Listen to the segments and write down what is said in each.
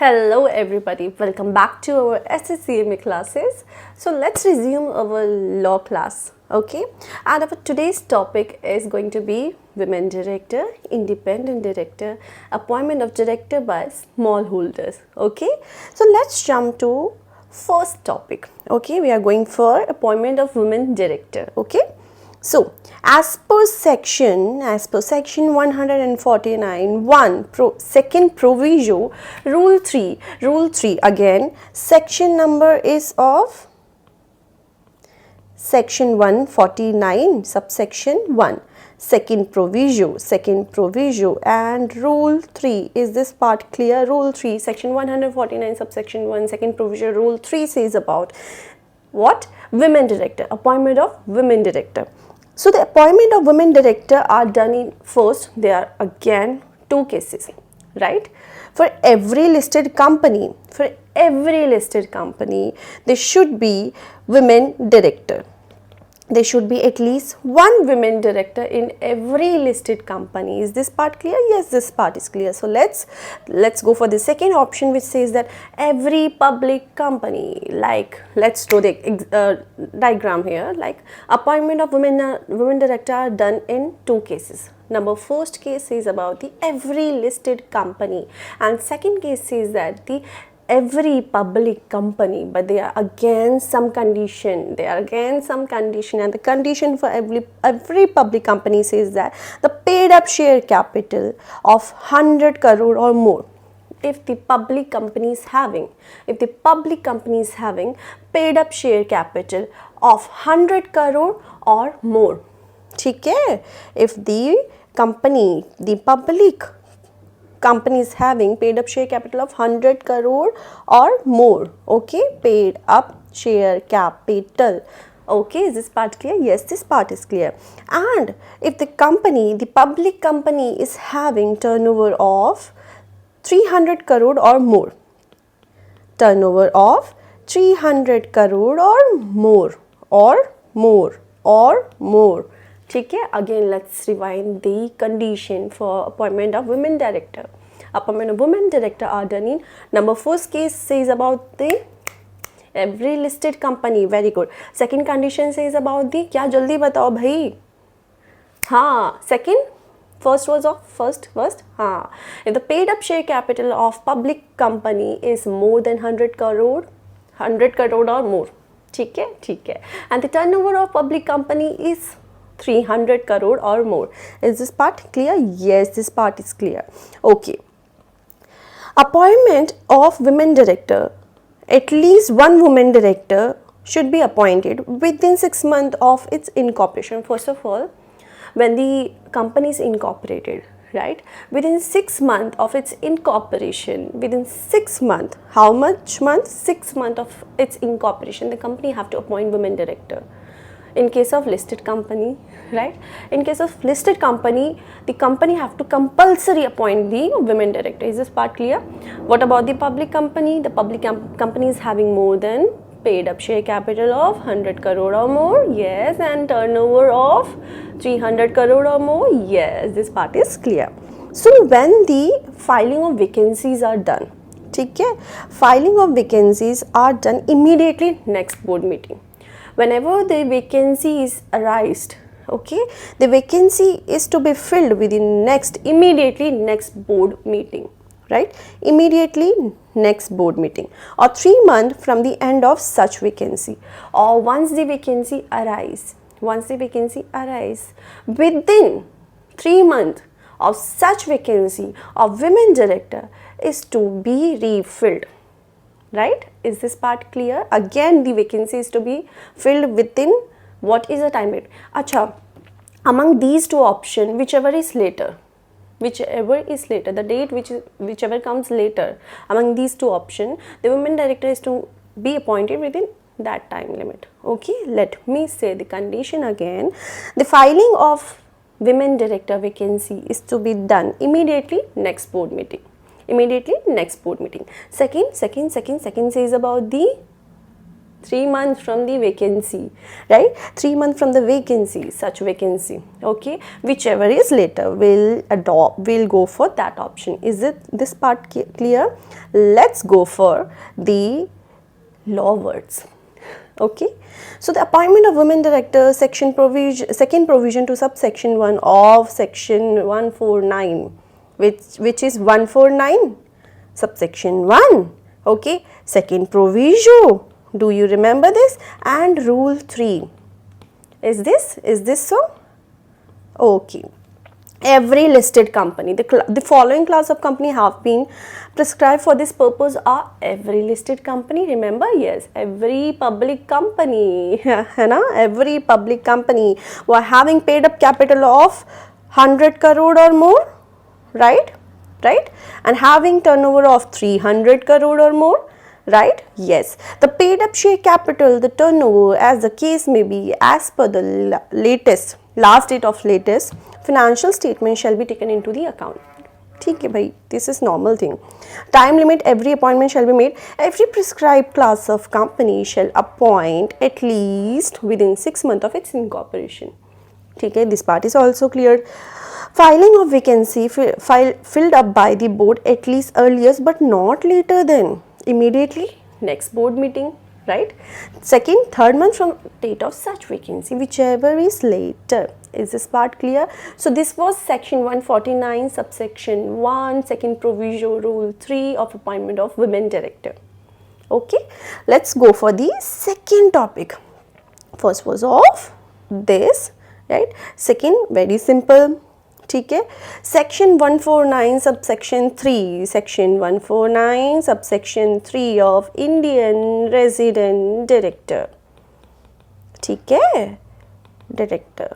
Hello everybody, welcome back to our SSCMA classes. So let's resume our law class, okay? And our today's topic is going to be women director, independent director, appointment of director by smallholders, okay? So let's jump to first topic, okay? We are going for appointment of women director, okay? So, as per section 149, second proviso, rule 3 again, section number is of section 149, subsection 1, second proviso, and rule 3. Is this part clear? Rule 3, section 149, subsection 1, second proviso, rule 3 says about what? Women director, appointment of women director. So the appointment of women director are done in first, there are again two cases, right? For every listed company, there should be women director. There should be at least one women director in every listed company. Is this part clear? Yes, this part is clear. So let's go for the second option, which says that every public company, like let's draw the diagram here, like appointment of women director are done in two cases. Number first case is about the every listed company, and second case says that the every public company, but there are again some condition, and the condition for every public company says that the paid up share capital of 100 crore or more. If the public company is having paid up share capital of 100 crore or more, ठीक है? If the public company is having paid up share capital of 100 crore or more, okay, paid up share capital, okay. Is this part clear? Yes, this part is clear. And if the public company is having turnover of 300 crore or more, ठीक है? Again, let's rewind the condition for appointment of women director. Appointment of women director are done in number first case says about the every listed company. Very good. Second condition says about the क्या जल्दी बताओ भाई? हाँ, second. First was of first. हाँ. If the paid up share capital of public company is more than 100 crore or more, ठीक है. And the turnover of public company is 300 crore or more. Is this part clear? Yes, this part is clear. Okay. Appointment of women director. At least one woman director should be appointed within 6 months of its incorporation. First of all, when the company is incorporated, right? Within 6 months of its incorporation, how much months? 6 months of its incorporation, the company have to appoint women director. In case of listed company, right? In case of listed company, the company have to compulsory appoint the women director. Is this part clear? What about the public company? The public company is having more than paid up share capital of 100 crore or more, yes, and turnover of 300 crore or more, yes, this part is clear. So when the filing of vacancies are done, ठीक है? Filing of vacancies are done immediately next board meeting. Whenever the vacancy is arised, okay, the vacancy is to be filled within immediately next board meeting, right? Immediately next board meeting, or 3 months from the end of such vacancy, or once the vacancy arise, within 3 months of such vacancy of women director is to be refilled. Right? Is this part clear? Again, the vacancy is to be filled within what is the time limit? Acha, among these two options, whichever is later, the date whichever comes later, among these two options, the women director is to be appointed within that time limit. Okay, let me say the condition again. The filing of women director vacancy is to be done immediately next board meeting. Second says about the 3 months from the vacancy, right? 3 months from the vacancy, such vacancy. Okay, whichever is later, we'll go for that option. Is it this part clear? Let's go for the law words. Okay, so the appointment of women director, second provision to subsection 1 of section 149, which is 149 subsection 1. Okay, second provision, do you remember this? And rule 3, is this so? Okay, every listed company, the following class of company have been prescribed for this purpose are every listed company. Remember, yes, every public company, every public company who are having paid up capital of 100 crore or more, right, and having turnover of 300 crore or more, right? Yes, the paid up share capital, the turnover, as the case may be, as per the last date of latest financial statement shall be taken into the account. ठीक है भाई, this is normal thing. Time limit, every appointment shall be made. Every prescribed class of company shall appoint at least within 6 months of its incorporation. ठीक है, this part is also cleared. Filing of vacancy filled up by the board at least earliest but not later than immediately next board meeting, right? Second, 3rd month from date of such vacancy, whichever is later. Is this part clear? So this was section 149 subsection 1, second proviso rule 3 of appointment of women director. Okay, let's go for the second topic. First was of this, right? Second, very simple. ठीक है, section 149 subsection 3, section 149 subsection 3 of Indian resident director. ठीक है, director.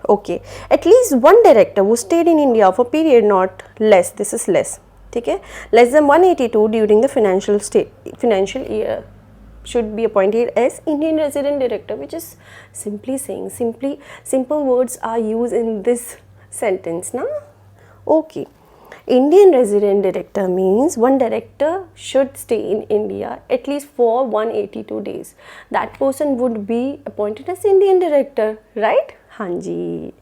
Okay, at least one director who stayed in India for period not less, this is less, ठीक है, less than 182 during the financial year should be appointed as Indian resident director, which is simply saying, simple words are used in this sentence, na? Okay, Indian resident director means one director should stay in India at least for 182 days. That person would be appointed as Indian director, right? हाँ जी,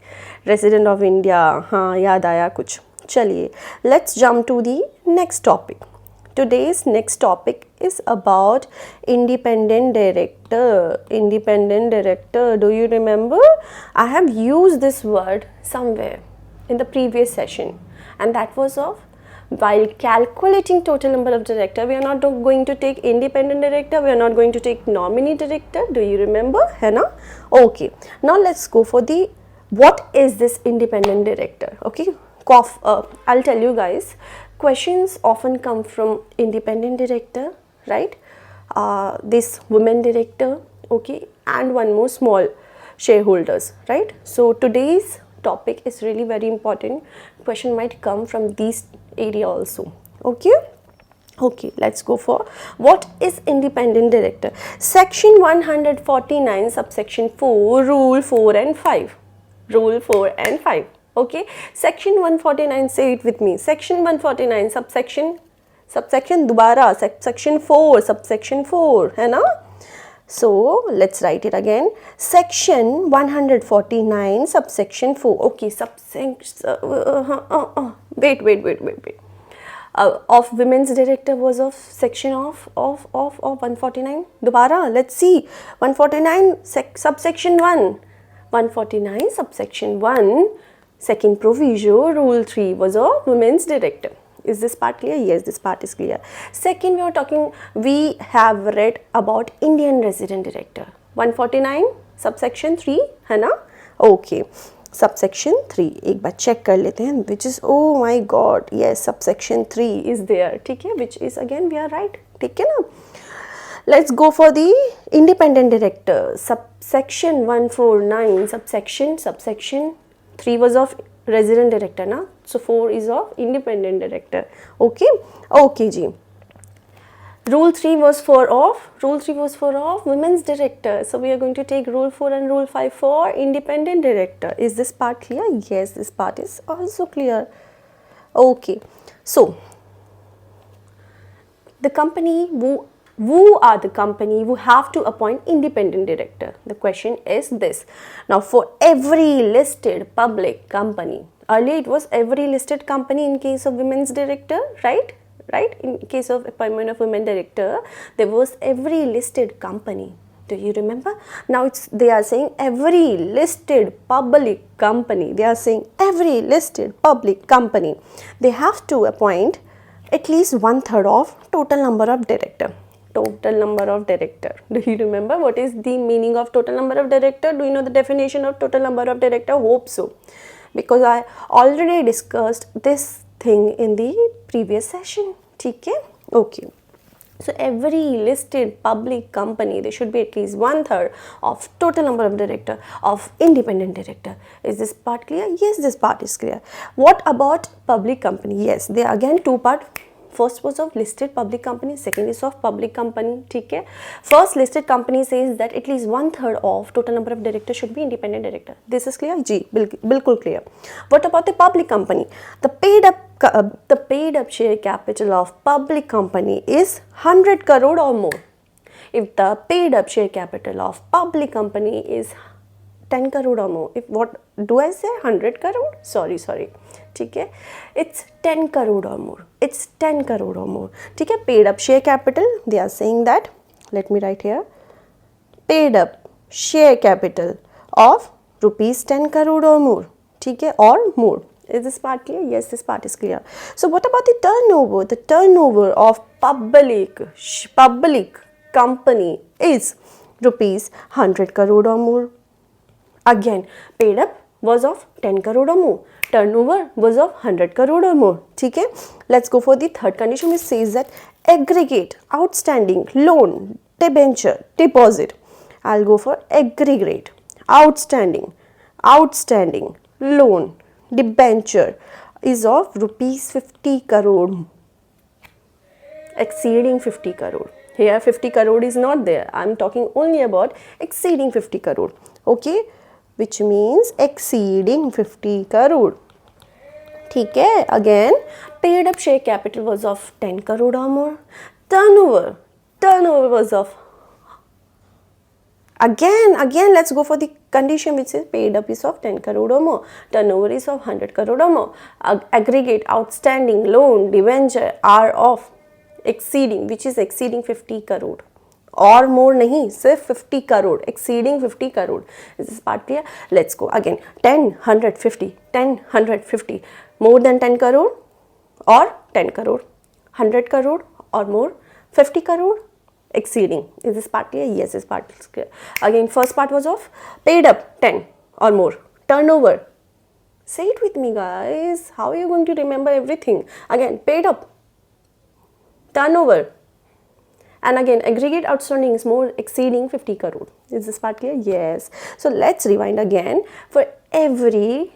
resident of India, हाँ याद आया कुछ. चलिए, let's jump to the next topic. Today's next topic is about independent director. Independent director, do you remember? I have used this word somewhere in the previous session, and that was of while calculating total number of director, we are not going to take independent director, we are not going to take nominee director. Do you remember? है ना? Okay. Now let's go for the what is this independent director? Okay. I'll tell you guys. Questions often come from independent director, right? This women director, okay, and one more small shareholders, right? So today's topic is really very important. Question might come from these area also. Okay. Okay, let's go for what is independent director. Section 149 subsection 4 rule 4 and 5. Rule 4 and 5. Okay, section 149, say it with me. Section 149 subsection दोबारा section 4 subsection 4 है ना? So let's write it again. Section 149 subsection 4. Okay, wait. Of women's director was of section of 149. दोबारा, let's see. 149 subsection 1. 149 subsection 1. Second proviso rule 3 was of women's director. Is this part clear? Yes, this part is clear. Second, we have read about Indian resident director. 149 subsection 3 है ना? Okay, subsection 3 एक बार check कर लेते हैं, which is, oh my god, yes, subsection 3 is there, ठीक है, which is again we are right, ठीक है ना? Let's go for the independent director. Subsection 149 subsection 3 was of resident director na, so 4 is of independent director. Okay, okay ji. Rule 3 was for of women's director, so we are going to take rule 4 and rule 5 for independent director. Is this part clear? Yes, this part is also clear. Okay, so the company who are the company who have to appoint independent director? The question is this. Now for every listed public company, earlier it was every listed company in case of women's director, right? Right? In case of appointment of women director, there was every listed company. Do you remember? Now they are saying every listed public company. They are saying every listed public company. They have to appoint at least 1/3 of total number of director. Total number of director. Do you remember what is the meaning of total number of director? Do you know the definition of total number of director? Hope so, because I already discussed this thing in the previous session. Okay. Okay. So every listed public company, there should be at least 1/3 of total number of director of independent director. Is this part clear? Yes, this part is clear. What about public company? Yes, there are again two part. First was of listed public company, second is of public company. Okay. First listed company says that at least 1/3 of total number of directors should be independent director. This is clear? Ji, bilkul clear. What about the public company? The paid up share capital of public company is 100 crore or more. If the paid up share capital of public company is 10 crore or more, if what do I say, 100 crore? Sorry. ठीक है, it's 10 crore or more. It's 10 crore or more. ठीक है, paid up share capital. They are saying that. Let me write here. Paid up share capital of rupees 10 crore or more. ठीक है, or more. Is this part clear? Yes, this part is clear. So what about the turnover? The turnover of public company is rupees 100 crore or more. Again, paid up was of 10 crore or more. Turnover was of 100 crore or more. Okay? Let's go for the third condition, which says that aggregate outstanding loan, debenture, deposit. I'll go for aggregate outstanding loan, debenture is of rupees 50 crore. Exceeding 50 crore. Here 50 crore is not there. I'm talking only about exceeding 50 crore. Okay? Which means exceeding 50 crore. ठीक है, again paid up share capital was of 10 crore or more. Turnover was of, again let's go for the condition which is paid up is of 10 crore or more. Turnover is of 100 crore or more. Aggregate outstanding loan, debenture are of exceeding, which is exceeding 50 crore. और more नहीं, सिर्फ 50 crore, exceeding 50 crore. Is this part clear? Let's go again. 10, 150, 10, 150, more than 10 crore or 10 crore, 100 crore or more, 50 crore, exceeding. Is this part clear? Yes, this part is clear. Again, first part was of paid up 10 or more. Turnover. Say it with me, guys. How are you going to remember everything? Again, paid up, turnover. And again, aggregate outstanding is more, exceeding 50 crore. Is this part clear? Yes. So let's rewind again. For every,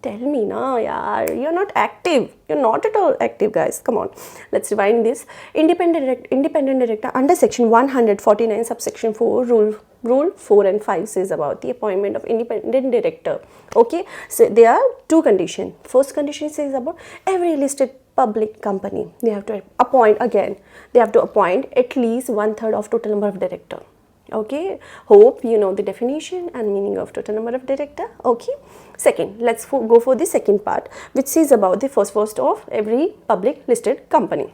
tell me na yaar, you're not active. You're not at all active, guys. Come on. Let's rewind this. Independent director under section 149 subsection 4 rule 4 and 5 says about the appointment of independent director. Okay. So there are two conditions. First condition says about every listed public company, they have to appoint at least 1/3 of total number of director. Okay, hope you know the definition and meaning of total number of director. Okay, second, let's go for the second part, which says about the first of every public listed company.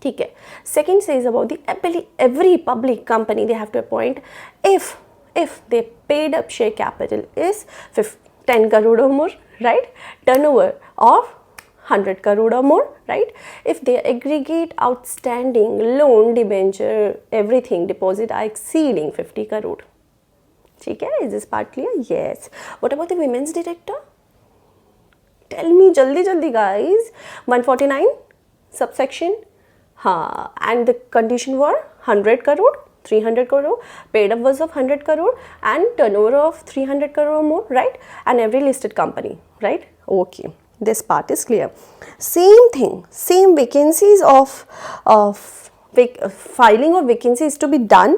ठीक है, second says about the every public company they have to appoint if their paid up share capital is 10 crore or more, right? Turnover of 100 crore or more, right? If their aggregate outstanding loan, debenture, everything, deposit are exceeding 50 crore. ठीक है? Is this part clear? Yes. What about the women's director? Tell me jaldi guys. 149 subsection. हाँ. And the condition were 100 crore, 300 crore, paid up was of 100 crore and turnover of 300 crore or more, right? And every listed company, right? Okay. This part is clear. Same thing, same vacancies of filing of vacancies to be done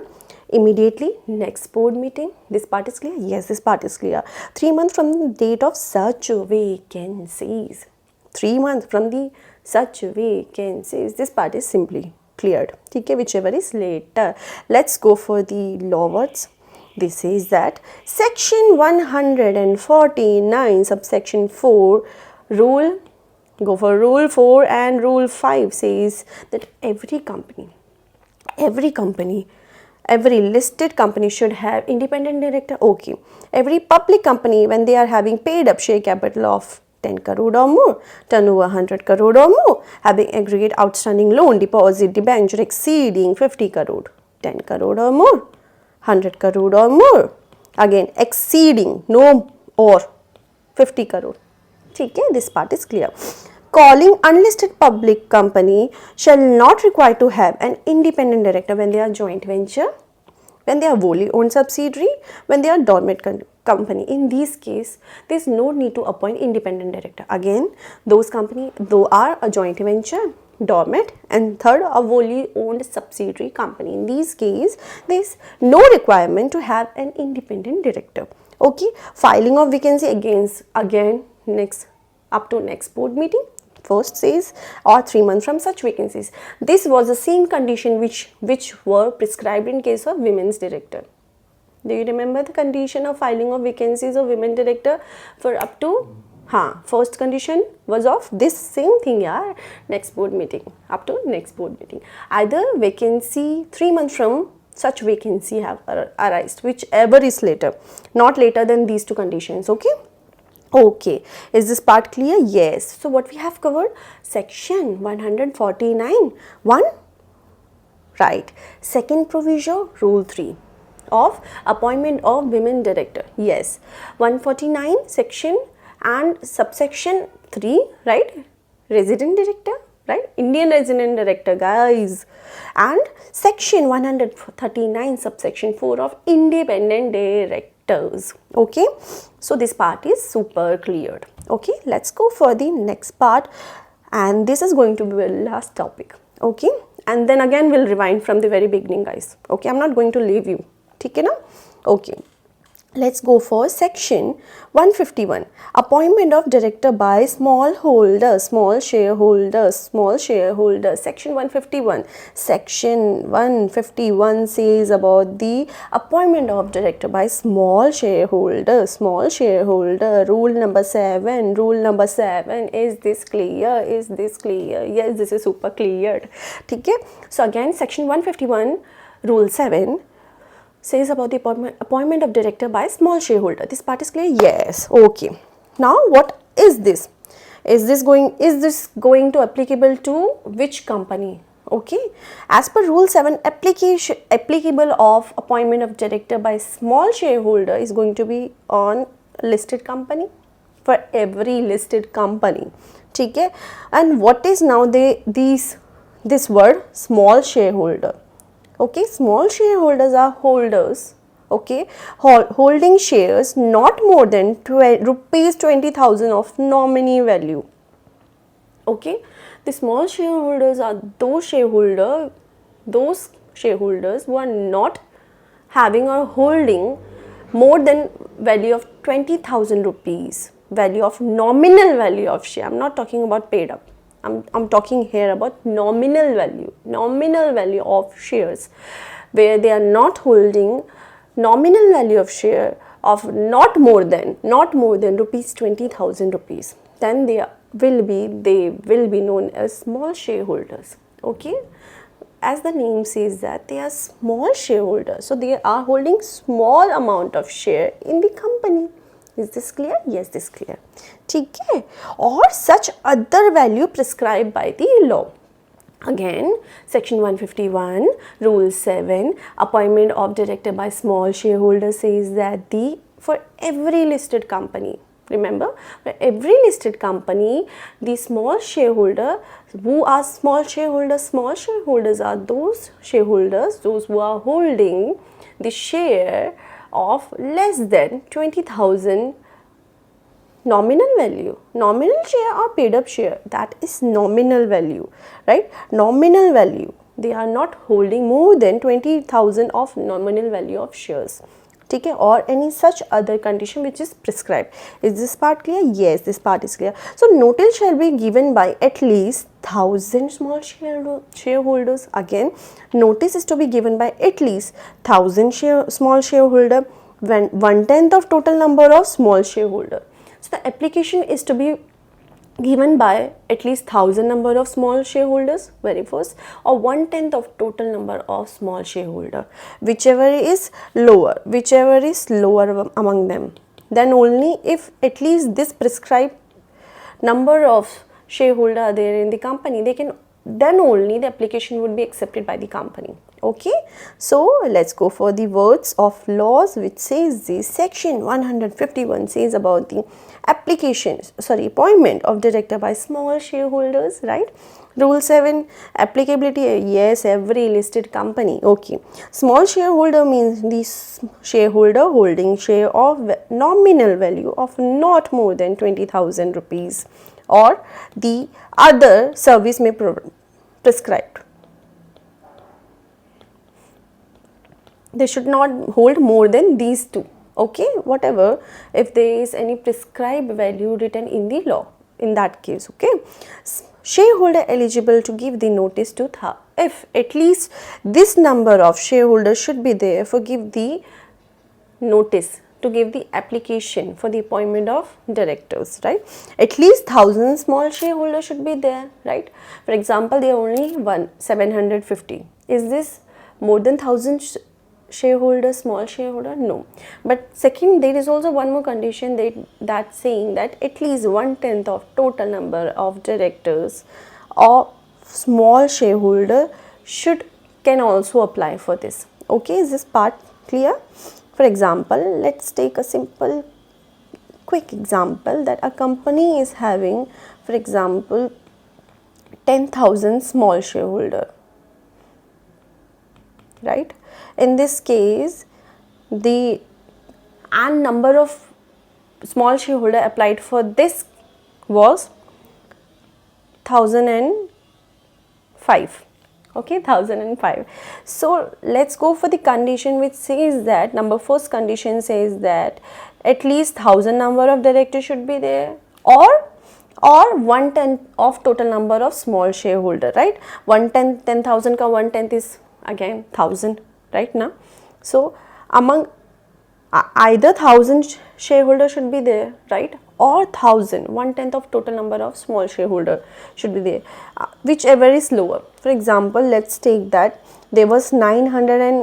immediately next board meeting. This part is clear? Yes, this part is clear. 3 months from the date of such vacancies. 3 months from the such vacancies. This part is simply cleared. ठीक है, whichever is later. Let's go for the law words. This says that section 149 subsection 4 rule, go for rule 4 and rule 5 says that every company, every listed company should have independent director. Okay, every public company, when they are having paid up share capital of 10 crore or more, turnover 100 crore or more, having aggregate outstanding loan, deposit, debenture exceeding 50 crore, 10 crore or more, 100 crore or more, again exceeding no or 50 crore. ठीक है, this part is clear. Calling unlisted public company shall not require to have an independent director when they are joint venture, when they are wholly owned subsidiary, when they are dormant company. In these case, there is no need to appoint independent director. Again, those company though are a joint venture, dormant, and third a wholly owned subsidiary company. In these case, there is no requirement to have an independent director. Okay, filing of vacancy again next up to next board meeting. First says or 3 months from such vacancies. This was the same condition which were prescribed in case of women's director. Do you remember the condition of filing of vacancies of women director for up to first condition was of this same thing, yeah, next board meeting, up to next board meeting. Either vacancy 3 months from such vacancy have arisen, whichever is later, not later than these two conditions. Okay. Okay, is this part clear? Yes. So what we have covered? Section 149 1, right. Second provision, rule 3 of appointment of women director. Yes, 149 section and subsection 3, right, resident director, right, Indian resident director, guys, and section 139 subsection 4 of independent director. Okay, so this part is super cleared. Okay, let's go for the next part, and this is going to be the last topic. Okay, and then again we'll rewind from the very beginning, guys. Okay, I'm not going to leave you. ठीक है ना? Okay, let's go for section 151, appointment of director by small shareholders. Section 151. Section 151 says about the appointment of director by small shareholder. Rule number 7. Is this clear? Yes, this is super cleared. ठीक है? So again, section 151 rule 7 says about the appointment of director by small shareholder. This part is clear? Yes. Okay. Now what is this? Is this going to applicable to which company? Okay. As per rule 7, applicable of appointment of director by small shareholder is going to be on listed company, for every listed company. ठीक है? And what is now this word small shareholder? Okay, small shareholders are holders, okay, holding shares not more than rupees 20,000 of nominee value. Okay, the small shareholders are those shareholders who are not having or holding more than value of 20,000 rupees, value of nominal value of share. I'm not talking about paid up. I'm talking here about nominal value of shares, where they are not holding nominal value of share of not more than rupees 20,000 rupees. Then they will be known as small shareholders. Okay, as the name says that they are small shareholders, so they are holding small amount of share in the company. Is this clear? Yes, this is clear. ठीक है? Or such other value prescribed by the law. Again, section 151, rule 7, appointment of director by small shareholder says that for every listed company, remember, for every listed company, the small shareholder, who are small shareholders are those shareholders, those who are holding the share of less than 20,000 nominal value. Nominal share or paid up share, that is nominal value, right? Nominal value. They are not holding more than 20,000 of nominal value of shares. ठीक है, or any such other condition which is prescribed. Is this part clear? Yes, this part is clear. So notice shall be given by at least 1000 small shareholders. Again, notice is to be given by at least 1000 small shareholder when 1/10 of total number of small shareholder. So the application is to be given by at least 1000 number of small shareholders, very first, or 1/10 of total number of small shareholder, whichever is lower among them. Then only if at least this prescribed number of shareholder are there in the company, then only the application would be accepted by the company. Okay, so let's go for the words of laws which says this. Section 151 says about the appointment of director by small shareholders, right? Rule 7, applicability, yes, every listed company. Okay, small shareholder means the shareholder holding share of nominal value of not more than 20,000 rupees or the other service may prescribed. They should not hold more than these two. Okay, whatever, if there is any prescribed value written in the law, in that case. Okay, shareholder eligible to give the notice to if at least this number of shareholders should be there for give the notice to give the application for the appointment of directors, right? At least 1000 small shareholders should be there, right? For example, there are only 750. Is this more than 1000 shareholder, small shareholder? No. But second, there is also one more condition that's saying that at least 1/10 of total number of directors or small shareholder can also apply for this. Okay, is this part clear? For example, let's take a simple quick example that a company is having, for example, 10,000 small shareholder, right? In this case, the number of small shareholder applied for this was 1005. Okay, 1005. So let's go for the condition which says that first condition says that at least 1000 number of directors should be there, or 1/10 of total number of small shareholder, right? 1/10, 10,000 ka 1/10 is again 1000, right now. So among either 1000 shareholder should be there, right, or 1000, 1/10 of total number of small shareholder should be there, whichever is lower. For example, let's take that there was 900 and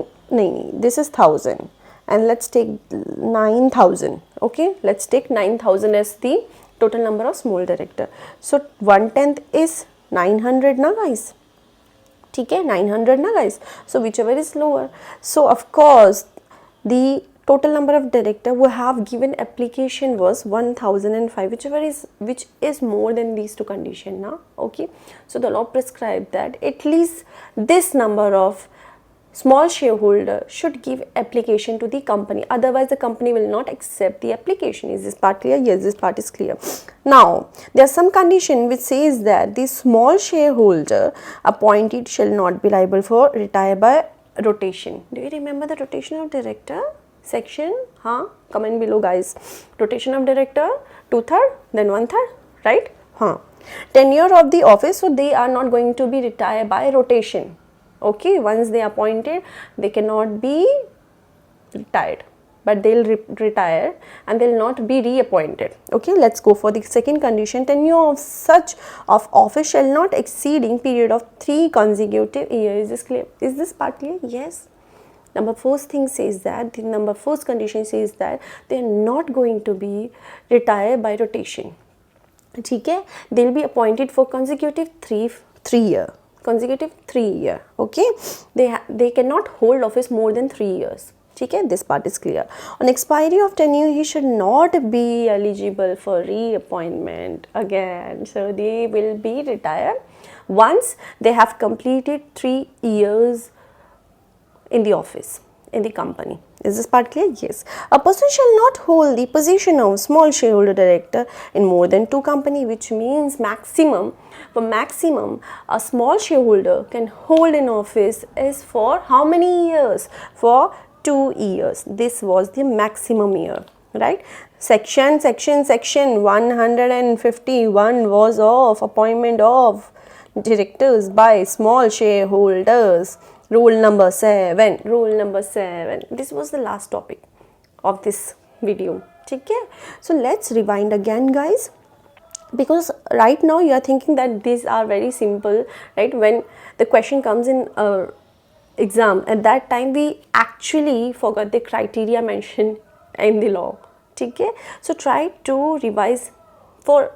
this is 1000, and let's take 9000. Okay, let's take 9000 as the total number of small director. So 1/10 is 900 na guys. ठीक है, 900 ना guys. So whichever is lower. So of course the total number of director who have given application was 1005, which is more than these two condition now. Okay, so the law prescribed that at least this number of small shareholder should give application to the company, otherwise the company will not accept the application. Is this part clear? Yes, this part is clear. Now there are some condition which says that the small shareholder appointed shall not be liable for retire by rotation. Do you remember the rotation of director section? Comment below guys. Rotation of director, 2/3 then 1/3, right? Tenure of the office, so they are not going to be retired by rotation. Okay, once they are appointed, they cannot be retired, but they'll retire and they'll not be reappointed. Okay, let's go for the second condition. Tenure of such of office shall not exceeding period of 3 consecutive years. Is this clear? Is this part clear? Yes. First thing says that the first condition says that they are not going to be retired by rotation. ठीक है, they'll be appointed for consecutive 3 year. Consecutive 3 year. Okay, they cannot hold office more than 3 years. ठीक है, this part is clear. On expiry of tenure, he should not be eligible for reappointment again. So they will be retired once they have completed 3 years in the office, in the company. Is this part clear? Yes. A person shall not hold the position of small shareholder director in more than 2 companies, which means maximum a small shareholder can hold in office is for how many years? For 2 years. This was the maximum year, right? Section 151 was of appointment of directors by small shareholders. Rule number 7. This was the last topic of this video. Okay? So let's rewind again, guys, because right now you are thinking that these are very simple, right? When the question comes in exam, at that time we actually forgot the criteria mentioned in the law. Okay? So try to revise for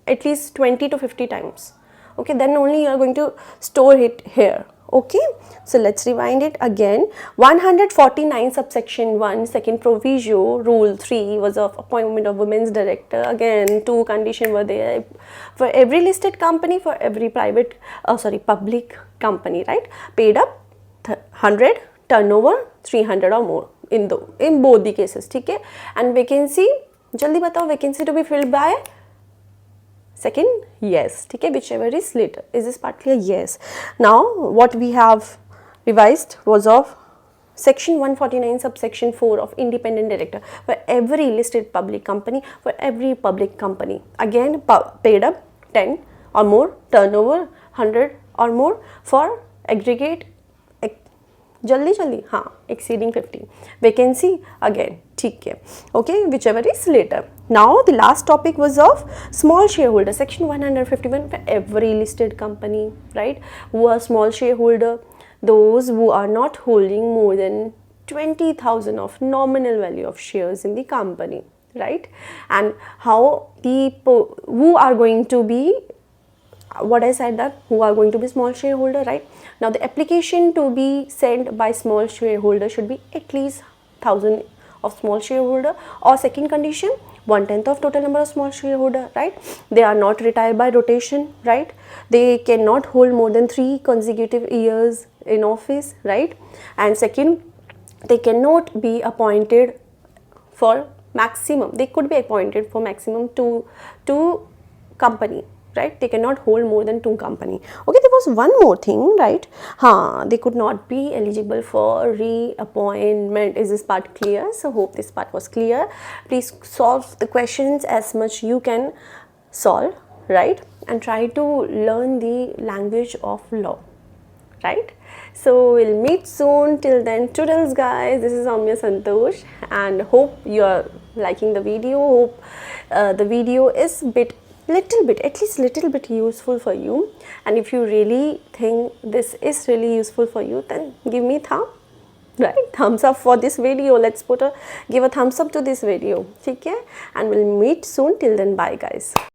at least 20 to 50 times. Okay, then only you are going to store it here. Okay, so let's rewind it again. 149 subsection 1 second proviso rule 3 was of appointment of women's director. Again, 2 conditions were there for every listed company, for every public company, right? Paid up 100, turnover 300 or more in both the cases. Okay, and vacancy, jaldi batao, vacancy to be filled by second, yes. Okay, whichever is later. Is this part clear? Yes. Now what we have revised was of section 149 subsection 4 of independent director for every listed public company, for every public company. Again, paid up 10 or more, turnover 100 or more, for aggregate exceeding 50. Vacancy again, okay, whichever is later. Now the last topic was of small shareholder, section 151 for every listed company, right? Who are small shareholder? Those who are not holding more than 20,000 of nominal value of shares in the company, right? And how people who are going to be, what I said, that who are going to be small shareholder, right? Now the application to be sent by small shareholder should be at least 1,000 of small shareholder, or second condition, 1/10 of total number of small shareholder, right? They are not retired by rotation, right? They cannot hold more than 3 consecutive years in office, right? And second, they cannot be appointed for maximum, they could be appointed for maximum two company, right? They cannot hold more than 2 company. Okay, there was one more thing, right? They could not be eligible for reappointment. Is this part clear? So hope this part was clear. Please solve the questions as much you can solve, right? And try to learn the language of law, right? So we'll meet soon. Till then, toodles guys, this is Amya Santosh, and hope you are liking the video. Hope the video is at least little bit useful for you, and if you really think this is really useful for you, then give me thumbs up for this video. Let's give a thumbs up to this video, okay? And we'll meet soon. Till then, bye guys.